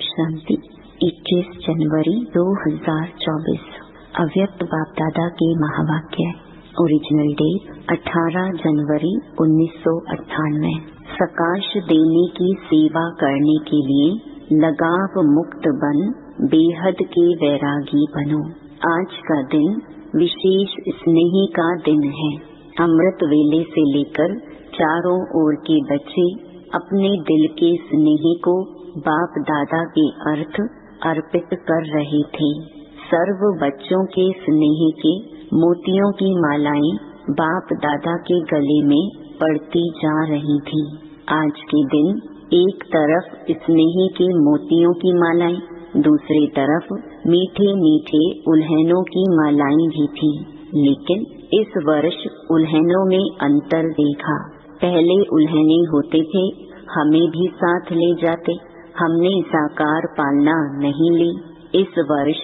शांति 21 जनवरी 2024 अव्यक्त बाप दादा के महावाक्य। ओरिजिनल डेट 18 जनवरी 1998। सकाश देने की सेवा करने के लिए लगाव मुक्त बन बेहद के वैरागी बनो। आज का दिन विशेष स्नेही का दिन है। अमृत वेले से लेकर चारों ओर के बच्चे अपने दिल के स्नेही को बाप दादा के अर्थ अर्पित कर रहे थे। सर्व बच्चों के स्नेही के मोतियों की मालाएं बाप दादा के गले में पड़ती जा रही थी। आज के दिन एक तरफ स्नेही के मोतियों की मालाएं, दूसरी तरफ मीठे मीठे उल्हनों की मालाएं भी थी। लेकिन इस वर्ष उल्हनों में अंतर देखा। पहले उल्हने होते थे, हमें भी साथ ले जाते, हमने साकार पालना नहीं ली। इस वर्ष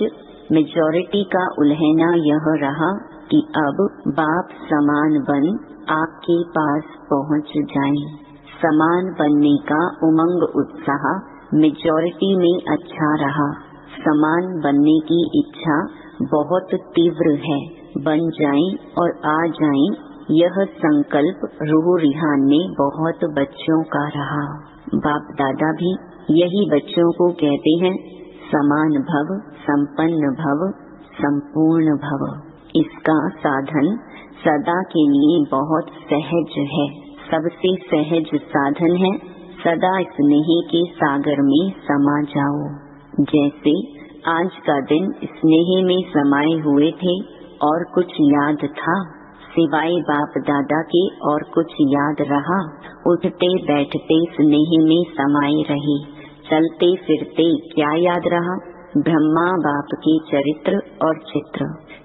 मेजॉरिटी का उल्हना यह रहा कि अब बाप समान बन आपके पास पहुंच जाएं। समान बनने का उमंग उत्साह मेजॉरिटी में अच्छा रहा। समान बनने की इच्छा बहुत तीव्र है। बन जाएं और आ जाएं, यह संकल्प रूह रिहान में बहुत बच्चों का रहा। बाप दादा भी यही बच्चों को कहते हैं, समान भव, संपन्न भव, संपूर्ण भव। इसका साधन सदा के लिए बहुत सहज है। सबसे सहज साधन है सदा स्नेही के सागर में समा जाओ। जैसे आज का दिन स्नेही में समाये हुए थे और कुछ याद था सिवाय बाप दादा के और कुछ याद रहा। उठते बैठते स्नेह में समाये रहे। चलते फिरते क्या याद रहा? ब्रह्मा बाप के चरित्र और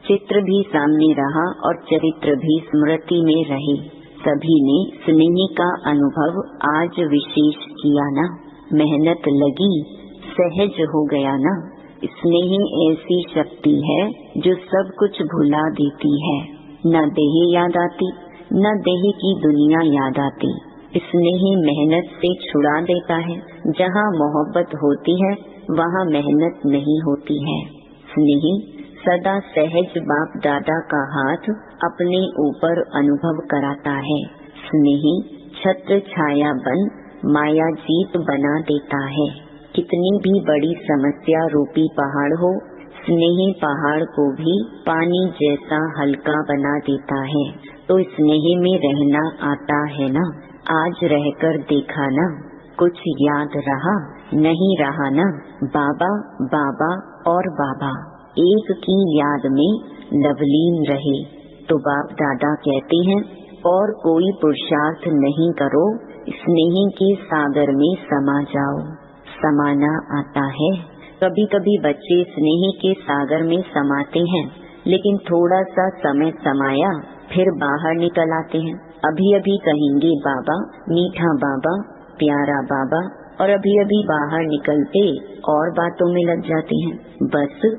चित्र भी सामने रहा और चरित्र भी स्मृति में रहे। सभी ने स्नेह का अनुभव आज विशेष किया ना। मेहनत लगी, सहज हो गया ना। स्नेह ऐसी शक्ति है जो सब कुछ भुला देती है। न देह याद आती, न देह की दुनिया याद आती। स्नेह मेहनत से छुड़ा देता है। जहाँ मोहब्बत होती है वहाँ मेहनत नहीं होती है। स्नेह सदा सहज बाप दादा का हाथ अपने ऊपर अनुभव कराता है। स्नेह छत्र छाया बन माया जीत बना देता है। कितनी भी बड़ी समस्या रूपी पहाड़ हो, स्नेही पहाड़ को भी पानी जैसा हल्का बना देता है। तो स्नेह में रहना आता है ना। आज रहकर देखा ना, कुछ याद रहा नहीं रहा ना। बाबा बाबा और बाबा एक की याद में लवलीन रहे। तो बाप दादा कहते हैं, और कोई पुरुषार्थ नहीं करो, स्नेही के सागर में समा जाओ। समाना आता है। कभी कभी बच्चे स्नेह के सागर में समाते हैं, लेकिन थोड़ा सा समय समाया फिर बाहर निकल आते हैं। अभी अभी कहेंगे बाबा, मीठा बाबा, प्यारा बाबा, और अभी अभी बाहर निकलते और बातों में लग जाते हैं। बस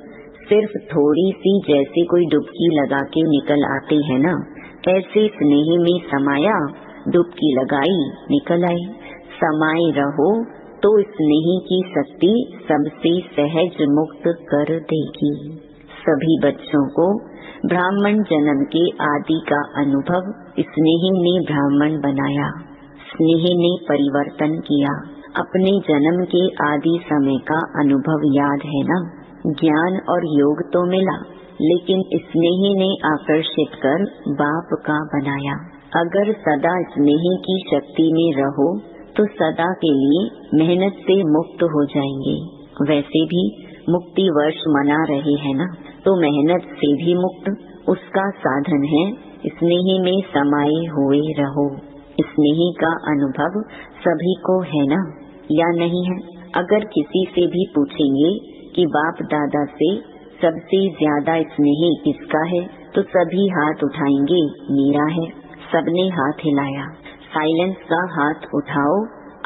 सिर्फ थोड़ी सी जैसे कोई डुबकी लगा के निकल आते हैं ना, ऐसे स्नेह में समाया, डुबकी लगाई, निकल आई। समाये रहो तो स्नेह की शक्ति सबसे सहज मुक्त कर देगी। सभी बच्चों को ब्राह्मण जन्म के आदि का अनुभव स्नेह ने ब्राह्मण बनाया। स्नेह ने परिवर्तन किया। अपने जन्म के आदि समय का अनुभव याद है ना। ज्ञान और योग तो मिला, लेकिन स्नेह ने आकर्षित कर बाप का बनाया। अगर सदा स्नेह की शक्ति में रहो तो सदा के लिए मेहनत से मुक्त हो जाएंगे। वैसे भी मुक्ति वर्ष मना रहे हैं ना, तो मेहनत से भी मुक्त उसका साधन है स्नेह में समाये हुए रहो। स्नेह का अनुभव सभी को है ना, या नहीं है? अगर किसी से भी पूछेंगे कि बाप दादा से सबसे ज्यादा स्नेह किसका है, तो सभी हाथ उठाएंगे, मेरा है। सबने हाथ हिलाया। साइलेंस का हाथ उठाओ,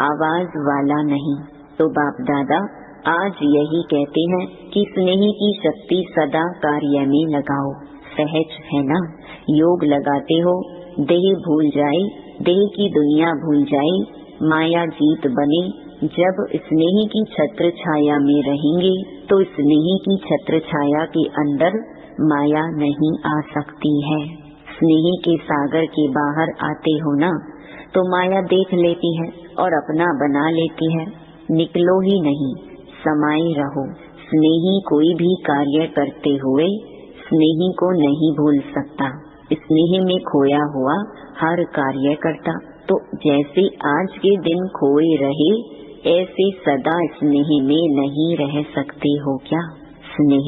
आवाज वाला नहीं। तो बाप दादा आज यही कहते हैं कि स्नेह की शक्ति सदा कार्य में लगाओ। सहज है ना। योग लगाते हो, देह भूल जाए, देह की दुनिया भूल जाए, माया जीत बने, जब स्नेह की छत्र छाया में रहेंगे तो स्नेह की छत्र छाया के अंदर माया नहीं आ सकती है। स्नेह के सागर के बाहर आते हो ना तो माया देख लेती है और अपना बना लेती है। निकलो ही नहीं, समाये रहो। स्नेही कोई भी कार्य करते हुए स्नेही को नहीं भूल सकता। स्नेह में खोया हुआ हर कार्य करता। तो जैसे आज के दिन खोए रहे ऐसे सदा स्नेह में नहीं रह सकते हो क्या? स्नेह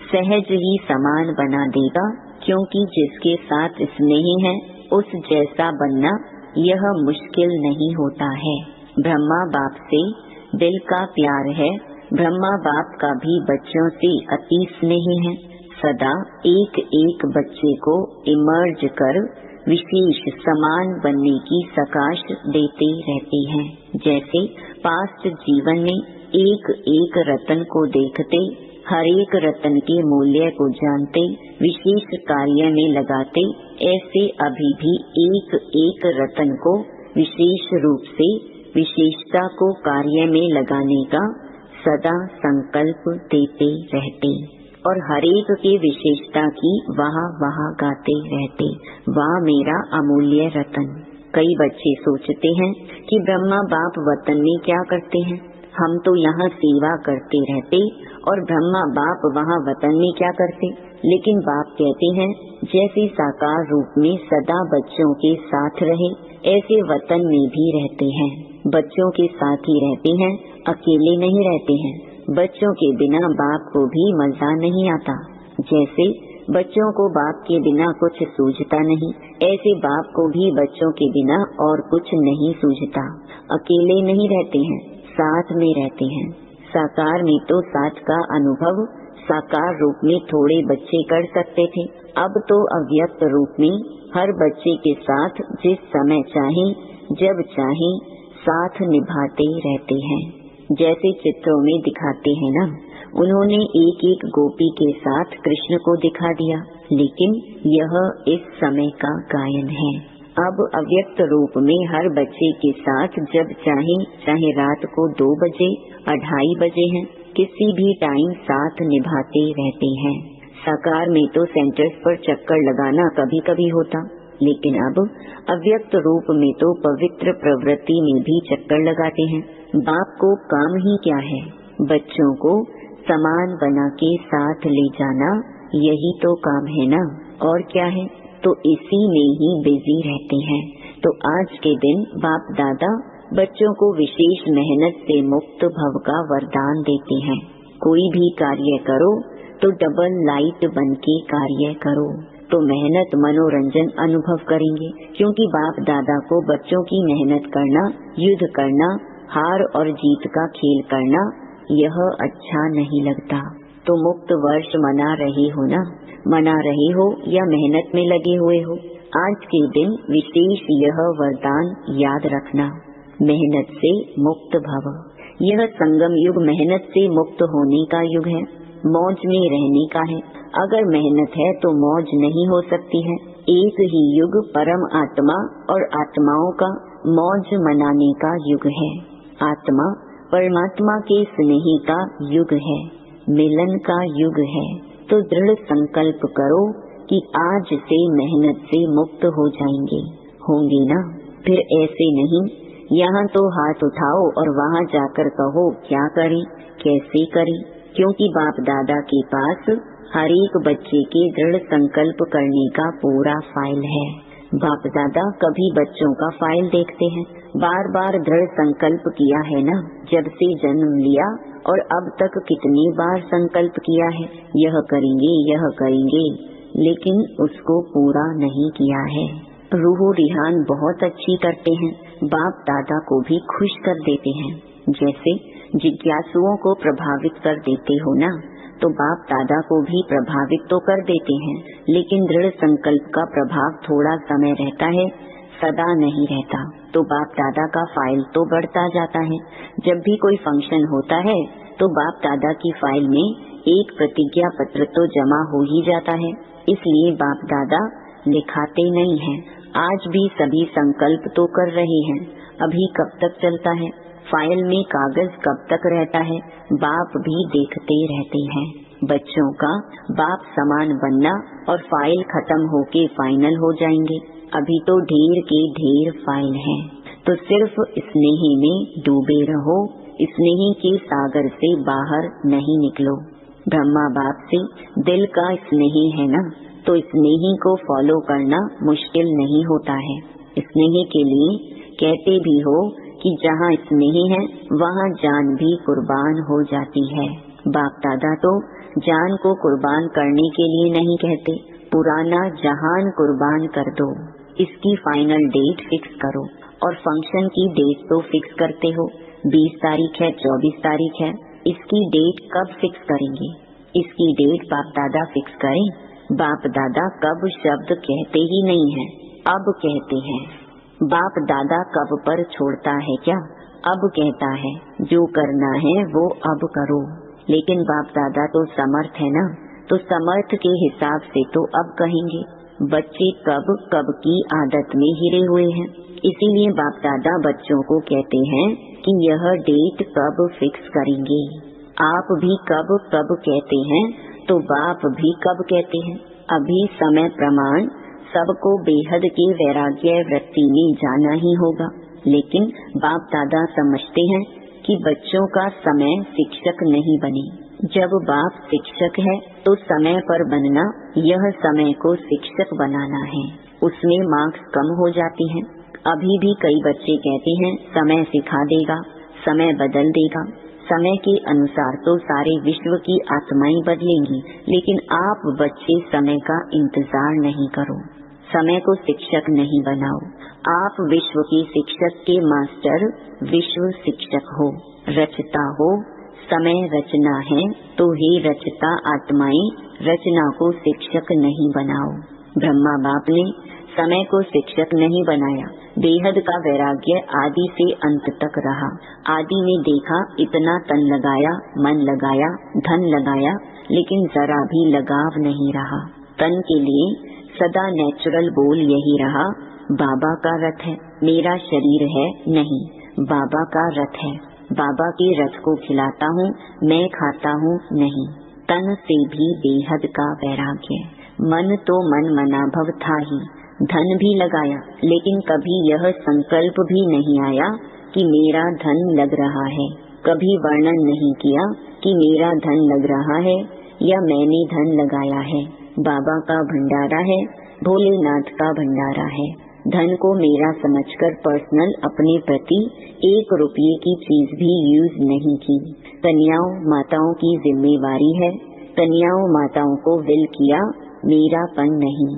सहज ही समान बना देगा, क्योंकि जिसके साथ स्नेह है उस जैसा बनना यह मुश्किल नहीं होता है। ब्रह्मा बाप से दिल का प्यार है। ब्रह्मा बाप का भी बच्चों से अति स्नेह है। सदा एक एक बच्चे को इमर्ज कर विशेष समान बनने की सकाश देते रहते हैं। जैसे पास्ट जीवन में एक एक रतन को देखते, हर एक रतन के मूल्य को जानते, विशेष कार्य में लगाते, ऐसे अभी भी एक एक रतन को विशेष रूप से विशेषता को कार्य में लगाने का सदा संकल्प देते रहते और हरेक के विशेषता की वाह वाह गाते रहते। वाह मेरा अमूल्य रतन। कई बच्चे सोचते हैं कि ब्रह्मा बाप वतन में क्या करते हैं, हम तो यहाँ सेवा करते रहते और ब्रह्मा बाप वहाँ वतन में क्या करते। लेकिन बाप कहते हैं जैसे साकार रूप में सदा बच्चों के साथ रहे ऐसे वतन में भी रहते हैं। बच्चों के साथ ही रहते हैं, अकेले नहीं रहते हैं। बच्चों के बिना बाप को भी मजा नहीं आता। जैसे बच्चों को बाप के बिना कुछ सूझता नहीं, ऐसे बाप को भी बच्चों के बिना और कुछ नहीं सूझता। अकेले नहीं रहते हैं, साथ में रहते हैं। साकार में तो साथ का अनुभव साकार रूप में थोड़े बच्चे कर सकते थे, अब तो अव्यक्त रूप में हर बच्चे के साथ जिस समय चाहे जब चाहे साथ निभाते रहते हैं। जैसे चित्रों में दिखाते हैं ना, उन्होंने एक एक गोपी के साथ कृष्ण को दिखा दिया, लेकिन यह इस समय का गायन है। अब अव्यक्त रूप में हर बच्चे के साथ जब चाहे, चाहे रात को 2 बजे 2:30 बजे हैं, किसी भी टाइम साथ निभाते रहते हैं। साकार में तो सेंटर्स पर चक्कर लगाना कभी कभी होता, लेकिन अब अव्यक्त रूप में तो पवित्र प्रवृत्ति में भी चक्कर लगाते हैं। बाप को काम ही क्या है, बच्चों को समान बना के साथ ले जाना, यही तो काम है ना, और क्या है। तो इसी में ही बिजी रहते हैं। तो आज के दिन बाप दादा बच्चों को विशेष मेहनत से मुक्त भव का वरदान देते हैं। कोई भी कार्य करो तो डबल लाइट बन के कार्य करो, तो मेहनत मनोरंजन अनुभव करेंगे। क्योंकि बाप दादा को बच्चों की मेहनत करना, युद्ध करना, हार और जीत का खेल करना यह अच्छा नहीं लगता। तो मुक्त वर्ष मना रहे हो ना, मना रहे हो या मेहनत में लगे हुए हो, आज के दिन विशेष यह वरदान याद रखना, मेहनत से मुक्त भव। यह संगम युग मेहनत से मुक्त होने का युग है, मौज में रहने का है। अगर मेहनत है तो मौज नहीं हो सकती है। एक ही युग परम आत्मा और आत्माओं का मौज मनाने का युग है। आत्मा परमात्मा के स्नेह का युग है, मिलन का युग है। तो दृढ़ संकल्प करो कि आज से मेहनत से मुक्त हो जाएंगे, होंगे ना। फिर ऐसे नहीं यहाँ तो हाथ उठाओ और वहाँ जाकर कहो क्या करें, कैसे करें। क्योंकि बाप दादा के पास हर एक बच्चे के दृढ़ संकल्प करने का पूरा फाइल है। बाप दादा कभी बच्चों का फाइल देखते हैं, बार बार दृढ़ संकल्प किया है ना, जब से जन्म लिया और अब तक कितनी बार संकल्प किया है, यह करेंगे यह करेंगे, लेकिन उसको पूरा नहीं किया है। रूह रिहान बहुत अच्छी करते हैं, बाप दादा को भी खुश कर देते हैं। जैसे जिज्ञासुओं को प्रभावित कर देते हो ना, तो बाप दादा को भी प्रभावित तो कर देते हैं, लेकिन दृढ़ संकल्प का प्रभाव थोड़ा समय रहता है, सदा नहीं रहता। तो बाप दादा का फाइल तो बढ़ता जाता है। जब भी कोई फंक्शन होता है तो बाप दादा की फाइल में एक प्रतिज्ञा पत्र तो जमा हो ही जाता है, इसलिए बाप दादा लिखाते नहीं हैं। आज भी सभी संकल्प तो कर रहे हैं, अभी कब तक चलता है। फाइल में कागज कब तक रहता है, बाप भी देखते रहते हैं। बच्चों का बाप समान बनना और फाइल खत्म होके फाइनल हो जाएंगे। अभी तो ढेर के ढेर फाइल हैं, तो सिर्फ स्नेह में डूबे रहो, स्नेह के सागर से बाहर नहीं निकलो। ब्रह्मा बाप से दिल का स्नेह है ना, तो स्नेह को फॉलो करना मुश्किल नहीं होता है। स्नेह के लिए कहते भी हो कि जहाँ स्नेह है वहाँ जान भी कुर्बान हो जाती है। बाप दादा तो जान को कुर्बान करने के लिए नहीं कहते, पुराना जहान कुर्बान कर दो। इसकी फाइनल डेट फिक्स करो, और फंक्शन की डेट तो फिक्स करते हो, 20 तारीख है, 24 तारीख है, इसकी डेट कब फिक्स करेंगे? इसकी डेट बाप दादा फिक्स करें। बाप दादा कब शब्द कहते ही नहीं है, अब कहते हैं। बाप दादा कब पर छोड़ता है क्या? अब कहता है जो करना है वो अब करो। लेकिन बाप दादा तो समर्थ है ना, तो समर्थ के हिसाब से तो अब कहेंगे। बच्चे कब कब की आदत में हिरे हुए हैं, इसीलिए बाप दादा बच्चों को कहते हैं कि यह डेट कब फिक्स करेंगे। आप भी कब कब कहते हैं, तो बाप भी कब कहते हैं। अभी समय प्रमाण सबको बेहद के वैराग्य वृत्ति में जाना ही होगा, लेकिन बाप दादा समझते हैं कि बच्चों का समय शिक्षक नहीं बने। जब बाप शिक्षक है तो समय पर बनना, यह समय को शिक्षक बनाना है, उसमें मार्क्स कम हो जाती हैं। अभी भी कई बच्चे कहते हैं समय सिखा देगा, समय बदल देगा। समय के अनुसार तो सारे विश्व की आत्माएं बदलेंगी, लेकिन आप बच्चे समय का इंतजार नहीं करो, समय को शिक्षक नहीं बनाओ। आप विश्व के शिक्षक के मास्टर विश्व शिक्षक हो, रचता हो। समय रचना है तो हे रचता आत्माएं, रचना को शिक्षक नहीं बनाओ। ब्रह्मा बाप ने समय को शिक्षक नहीं बनाया। बेहद का वैराग्य आदि से अंत तक रहा। आदि में देखा इतना तन लगाया, मन लगाया, धन लगाया, लेकिन जरा भी लगाव नहीं रहा। तन के लिए सदा नेचुरल बोल यही रहा, बाबा का रथ है, मेरा शरीर है नहीं, बाबा का रथ है। बाबा के रथ को खिलाता हूँ, मैं खाता हूँ नहीं। तन से भी बेहद का वैराग्य। मन तो मन मनाभव था ही, धन भी लगाया, लेकिन कभी यह संकल्प भी नहीं आया कि मेरा धन लग रहा है। कभी वर्णन नहीं किया कि मेरा धन लग रहा है या मैंने धन लगाया है। बाबा का भंडारा है, भोलेनाथ का भंडारा है। धन को मेरा समझकर पर्सनल अपने प्रति 1 रुपये की चीज भी यूज नहीं की। कन्याओं माताओं की जिम्मेवारी है, कन्याओं माताओं को विल किया, मेरापन नहीं।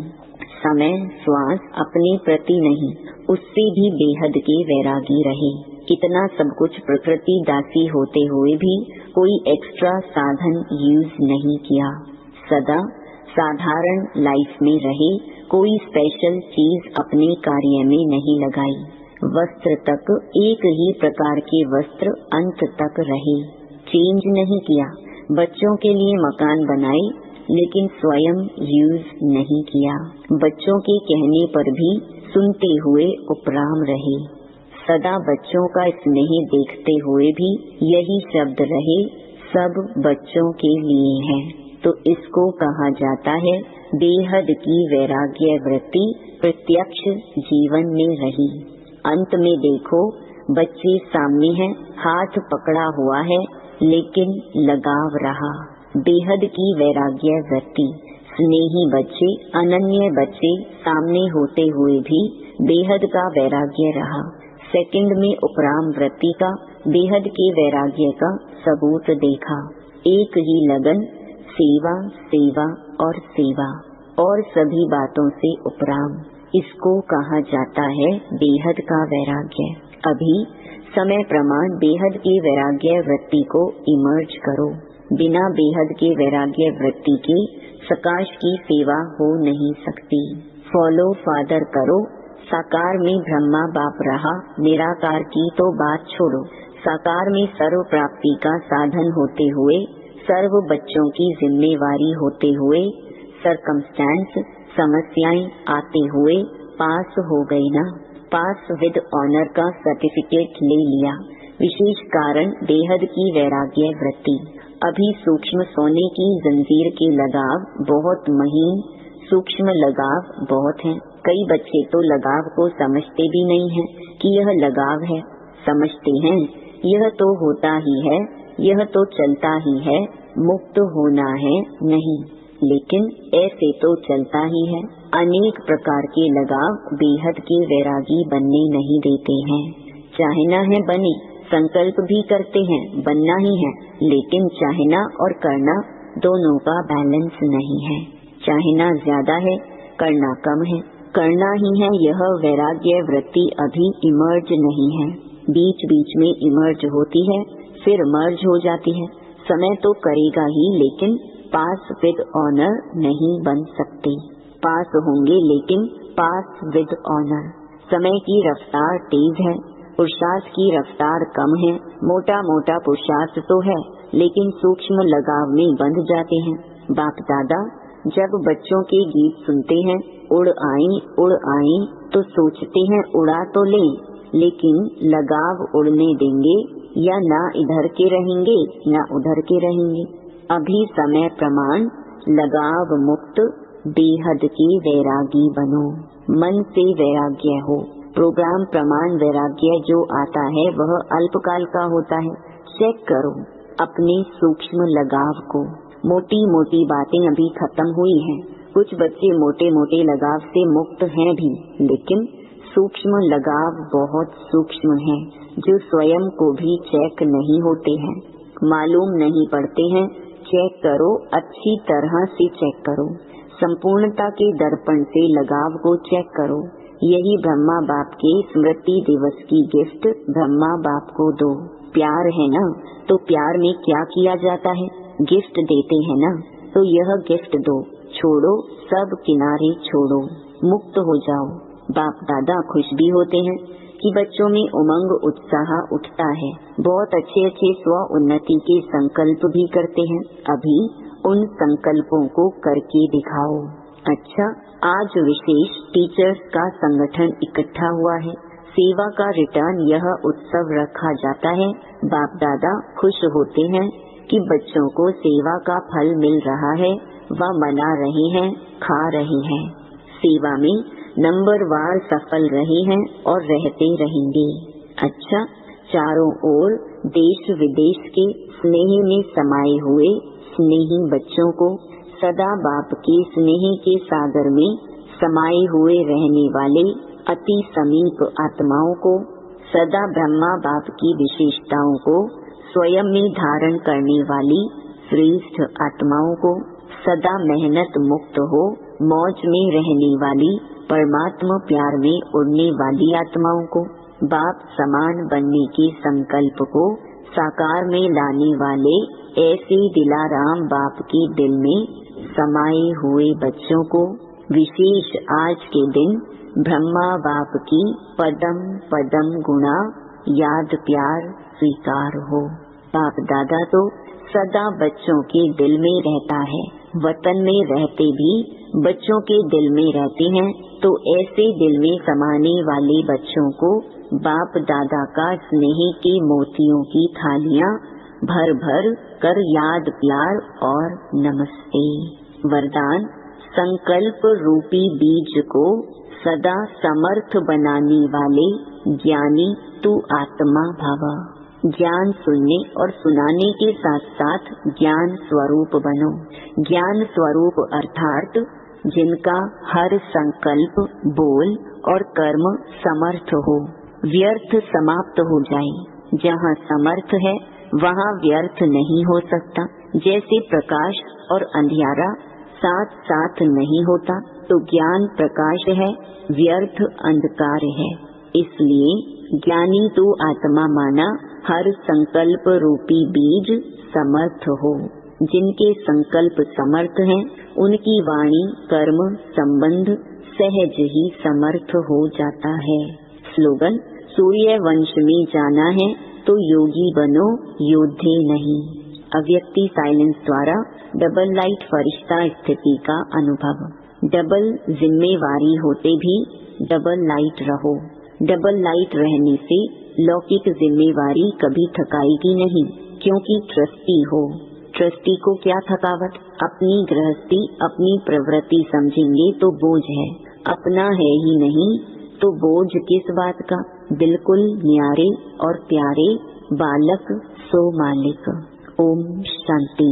समय श्वास अपने प्रति नहीं, उससे भी बेहद के वैरागी रहे। इतना सब कुछ प्रकृति दासी होते हुए भी कोई एक्स्ट्रा साधन यूज नहीं किया। सदा साधारण लाइफ में रहे, कोई स्पेशल चीज अपने कार्य में नहीं लगाई। वस्त्र तक एक ही प्रकार के वस्त्र अंत तक रहे, चेंज नहीं किया। बच्चों के लिए मकान बनाए, लेकिन स्वयं यूज नहीं किया। बच्चों के कहने पर भी सुनते हुए उपराम रहे। सदा बच्चों का स्नेह देखते हुए भी यही शब्द रहे, सब बच्चों के लिए है। तो इसको कहा जाता है बेहद की वैराग्य वृत्ति प्रत्यक्ष जीवन में रही। अंत में देखो, बच्चे सामने हैं, हाथ पकड़ा हुआ है, लेकिन लगाव रहा। बेहद की वैराग्य वृत्ति, स्नेही बच्चे, अनन्य बच्चे सामने होते हुए भी बेहद का वैराग्य रहा। सेकंड में उपराम वृत्ति का, बेहद के वैराग्य का सबूत देखा। एक ही लगन, सेवा सेवा और सेवा, और सभी बातों से उपराम। इसको कहा जाता है बेहद का वैराग्य। अभी समय प्रमाण बेहद की वैराग्य वृत्ति को इमर्ज करो। बिना बेहद के वैराग्य वृत्ति के सकाश की सेवा हो नहीं सकती। फॉलो फादर करो। साकार में ब्रह्मा बाप रहा, निराकार की तो बात छोड़ो। साकार में सर्व प्राप्ति का साधन होते हुए, सर्व बच्चों की जिम्मेवारी होते हुए, सरकमस्टेंस समस्याएं आते हुए पास हो गई ना। पास विद ऑनर का सर्टिफिकेट ले लिया, विशेष कारण बेहद की वैराग्य वृत्ति। अभी सूक्ष्म सोने की जंजीर के लगाव बहुत महीन, सूक्ष्म लगाव बहुत हैं। कई बच्चे तो लगाव को समझते भी नहीं हैं कि यह लगाव है। समझते हैं यह तो होता ही है, यह तो चलता ही है, मुक्त होना है नहीं, लेकिन ऐसे तो चलता ही है। अनेक प्रकार के लगाव बेहद के वैरागी बनने नहीं देते हैं। चाहना है बने, संकल्प भी करते हैं, बनना ही है, लेकिन चाहना और करना दोनों का बैलेंस नहीं है। चाहना ज्यादा है, करना कम है। करना ही है, यह वैराग्य वृत्ति अभी इमर्ज नहीं है। बीच बीच में इमर्ज होती है, फिर मर्ज हो जाती है। समय तो करेगा ही, लेकिन पास विद ऑनर नहीं बन सकते। पास होंगे लेकिन पास विद ऑनर। समय की रफ्तार तेज है, पुरुषार्थ की रफ्तार कम है। मोटा मोटा पुरुषार्थ तो है, लेकिन सूक्ष्म लगाव में बंध जाते हैं। बाप दादा जब बच्चों के गीत सुनते हैं, उड़ आई तो सोचते हैं उड़ा तो लें, लेकिन लगाव उड़ने देंगे या ना इधर के रहेंगे ना उधर के रहेंगे। अभी समय प्रमाण लगाव मुक्त बेहद के वैरागी बनो। मन से वैराग्य हो। प्रोग्राम प्रमाण वैराग्य जो आता है वह अल्पकाल का होता है। चेक करो अपने सूक्ष्म लगाव को। मोटी मोटी बातें अभी खत्म हुई हैं। कुछ बच्चे मोटे मोटे लगाव से मुक्त हैं भी, लेकिन सूक्ष्म लगाव बहुत सूक्ष्म हैं, जो स्वयं को भी चेक नहीं होते हैं, मालूम नहीं पड़ते हैं। चेक करो, अच्छी तरह से चेक करो। संपूर्णता के दर्पण से लगाव को चेक करो। यही ब्रह्मा बाप के स्मृति दिवस की गिफ्ट ब्रह्मा बाप को दो। प्यार है ना, तो प्यार में क्या किया जाता है? गिफ्ट देते हैं ना, तो यह गिफ्ट दो। छोड़ो, सब किनारे छोड़ो, मुक्त हो जाओ। बाप दादा खुश भी होते हैं कि बच्चों में उमंग उत्साह उठता है। बहुत अच्छे अच्छे स्व उन्नति के संकल्प भी करते हैं। अभी उन संकल्पों को करके दिखाओ। अच्छा, आज विशेष टीचर्स का संगठन इकट्ठा हुआ है। सेवा का रिटर्न यह उत्सव रखा जाता है। बाप दादा खुश होते हैं कि बच्चों को सेवा का फल मिल रहा है, वह मना रहे हैं, खा रहे हैं। सेवा में नंबरवार सफल रहे हैं और रहते रहेंगे। अच्छा, चारों ओर देश विदेश के स्नेह में समाये हुए स्नेही बच्चों को, सदा बाप के स्नेह के सागर में समाये हुए रहने वाले अति समीप आत्माओं को, सदा ब्रह्मा बाप की विशेषताओं को स्वयं में धारण करने वाली श्रेष्ठ आत्माओं को, सदा मेहनत मुक्त हो मौज में रहने वाली परमात्मा प्यार में उड़ने वाली आत्माओं को, बाप समान बनने के संकल्प को साकार में लाने वाले ऐसे दिलाराम बाप के दिल में समाये हुए बच्चों को, विशेष आज के दिन ब्रह्मा बाप की पदम पदम गुणा याद प्यार स्वीकार हो। बाप दादा तो सदा बच्चों के दिल में रहता है। वतन में रहते भी बच्चों के दिल में रहते हैं, तो ऐसे दिल में समाने वाले बच्चों को बाप दादा का स्नेह के मोतियों की थालियां भर भर कर याद प्यार और नमस्ते। वरदान, संकल्प रूपी बीज को सदा समर्थ बनाने वाले ज्ञानी तू आत्मा भव। ज्ञान सुनने और सुनाने के साथ साथ ज्ञान स्वरूप बनो। ज्ञान स्वरूप अर्थात जिनका हर संकल्प, बोल और कर्म समर्थ हो, व्यर्थ समाप्त हो जाए। जहाँ समर्थ है वहाँ व्यर्थ नहीं हो सकता। जैसे प्रकाश और अंधियारा साथ साथ नहीं होता, तो ज्ञान प्रकाश है, व्यर्थ अंधकार है। इसलिए ज्ञानी तो आत्मा माना हर संकल्प रूपी बीज समर्थ हो। जिनके संकल्प समर्थ हैं, उनकी वाणी कर्म संबंध सहज ही समर्थ हो जाता है। स्लोगन, सूर्य वंश में जाना है तो योगी बनो, योद्धे नहीं। अव्यक्ति साइलेंस द्वारा डबल लाइट फरिश्ता स्थिति का अनुभव। डबल जिम्मेवारी होते भी डबल लाइट रहो। डबल लाइट रहने से लौकिक जिम्मेवारी कभी थकाएगी नहीं, क्योंकि ट्रस्टी हो। ट्रस्टी को क्या थकावट? अपनी गृहस्थी, अपनी प्रवृत्ति समझेंगे तो बोझ है, अपना है ही नहीं तो बोझ किस बात का। बिल्कुल न्यारे और प्यारे बालक सो मालिक। ओम शांति।